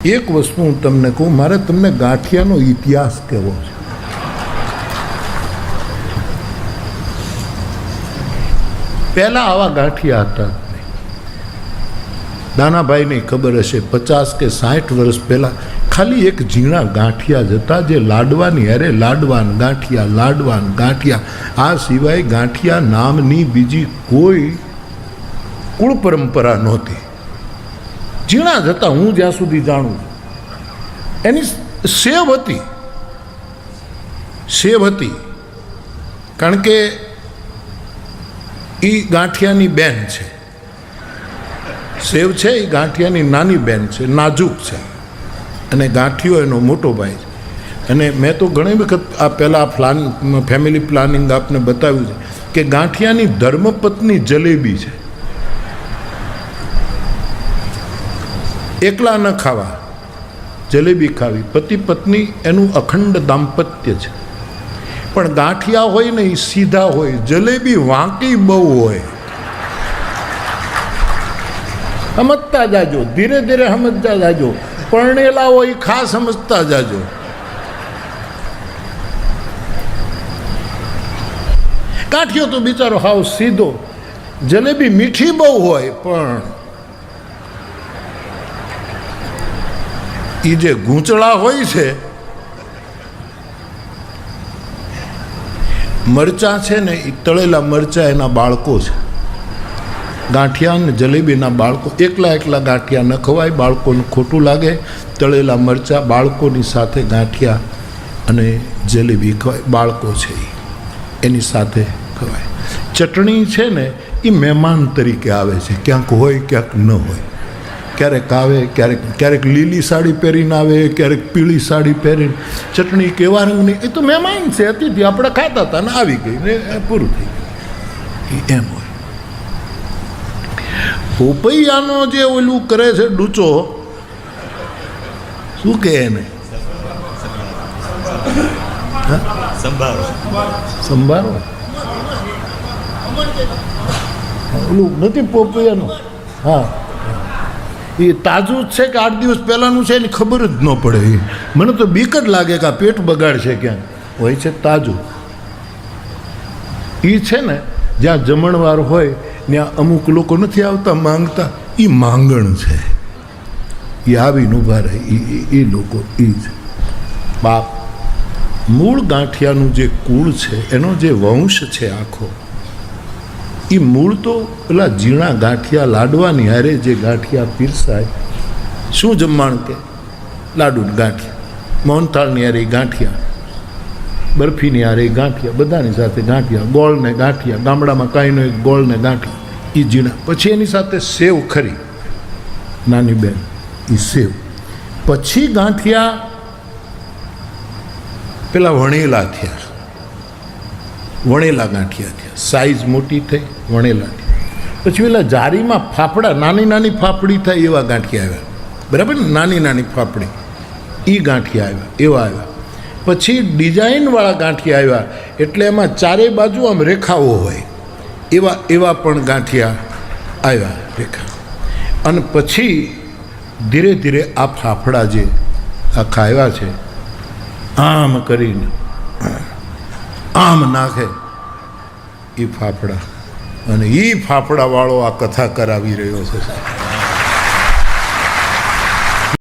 એક વસ્તુ હું તમને કહું, મારે તમને ગાંઠિયાનો ઇતિહાસ કહેવો છે. પહેલા આવા ગાંઠિયા હતા. દાનાભાઈને ખબર હશે, 50 કે 60 વર્ષ પહેલા ખાલી એક ઝીણા ગાંઠિયા જ હતા, જે લાડવાની અરે લાડવાન ગાંઠિયા. આ સિવાય ગાંઠિયા નામની બીજી કોઈ કુળ પરંપરા નહોતી. ઝીણા જ હતા, હું જ્યાં સુધી જાણું. એની સેવ હતી, કારણ કે એ ગાંઠિયાની બેન છે. સેવ છે એ ગાંઠિયાની નાની બેન છે, નાજુક છે, અને ગાંઠિયો એનો મોટો ભાઈ છે. અને મેં તો ઘણી વખત આ પહેલાં ફેમિલી પ્લાનિંગ આપને બતાવ્યું છે કે ગાંઠિયાની ધર્મપત્ની જલેબી છે. એકલા ન ખાવા, જલેબી ખાવી. પતિ પત્ની એનું અખંડ દાંપત્ય છે. પણ ગાંઠિયા હોય ને એ સીધા હોય, જલેબી વાંકી બહુ હોય. સમજતા જાજો, ધીરે ધીરે સમજતા જાજો. પરણેલા હોય ખાસ સમજતા જાજો. ગાંઠિયો તો બિચારો હાવ સીધો. જલેબી મીઠી બહુ હોય, પણ એ જે ગૂંચળા હોય છે, મરચાં છે ને, એ તળેલા મરચાં એના બાળકો છે. ગાંઠિયા ને જલેબીના બાળકો. એકલા ગાંઠિયા ન ખવાય, બાળકોને ખોટું લાગે. તળેલા મરચાં બાળકોની સાથે ગાંઠિયા અને જલેબી ખવાય. બાળકો છે એની સાથે ખવાય. ચટણી છે ને એ મહેમાન તરીકે આવે છે, ક્યાંક હોય ક્યાંક ન હોય. ક્યારેક આવે, ક્યારેક લીલી સાડી પહેરીને આવે, ક્યારેક પીળી સાડી પહેરીને. ચટણી કેવા રંગની, એ તો મહેમાન છે, અતિથિ. આપણે ખાતા હતા ને આવી ગઈ ને પૂરું થઈ ગયું. એમ હોય. પોપૈયાનો જે ઓલું કરે છે ડૂચો, શું કહે એને? સંભારો. ઓલું નથી પોપૈયાનું? હા, એ તાજું જ છે કે 8 દિવસ પહેલાંનું છે એની ખબર જ ન પડે. મને તો બીક જ લાગે કે આ પેટ બગાડશે. ક્યાં હોય છે તાજું. એ છે ને જ્યાં જમણવાર હોય ત્યાં અમુક લોકો નથી આવતા માંગતા, એ માંગણ છે. એ આવીને ઊભા રહે, એ લોકો એ જ બાપ. મૂળ ગાંઠિયાનું જે કુળ છે, એનો જે વંશ છે આખો, એ મૂળ તો પેલા ઝીણા ગાંઠિયા લાડવાની હારે જે ગાંઠિયા પીરસાય. શું જમવાનું કે? લાડુ ગાંઠિયા. મોહનથાળની હારે ગાંઠિયા, બરફીની હારે ગાંઠિયા, બધાની સાથે ગાંઠિયા. ગોળ ને ગાંઠિયા, ગામડામાં કાંઈ નહીં, ગોળ ને ગાંઠિયા, એ ઝીણા. પછી એની સાથે સેવ ખરી, નાની બેન, એ સેવ. પછી ગાંઠિયા પેલા વણેલા થયા, વણેલા ગાંઠિયા થયા. સાઈઝ મોટી થઈ, વણેલા થયા. પછી પેલા જારીમાં ફાફડા, નાની ફાફડી થાય એવા ગાંઠિયા આવ્યા. બરાબર ને? નાની ફાફડી, એ ગાંઠિયા આવ્યા, એવા આવ્યા. પછી ડિઝાઇનવાળા ગાંઠિયા આવ્યા, એટલે એમાં ચારે બાજુ આમ રેખાઓ હોય, એવા પણ ગાંઠિયા આવ્યા, રેખા. અને પછી ધીરે ધીરે આ ફાફડા જે આખા આવ્યા છે, આમ કરીને આમ નાખે એ ફાફડા. અને એ ફાફડાવાળો આ કથા કરાવી રહ્યો છે.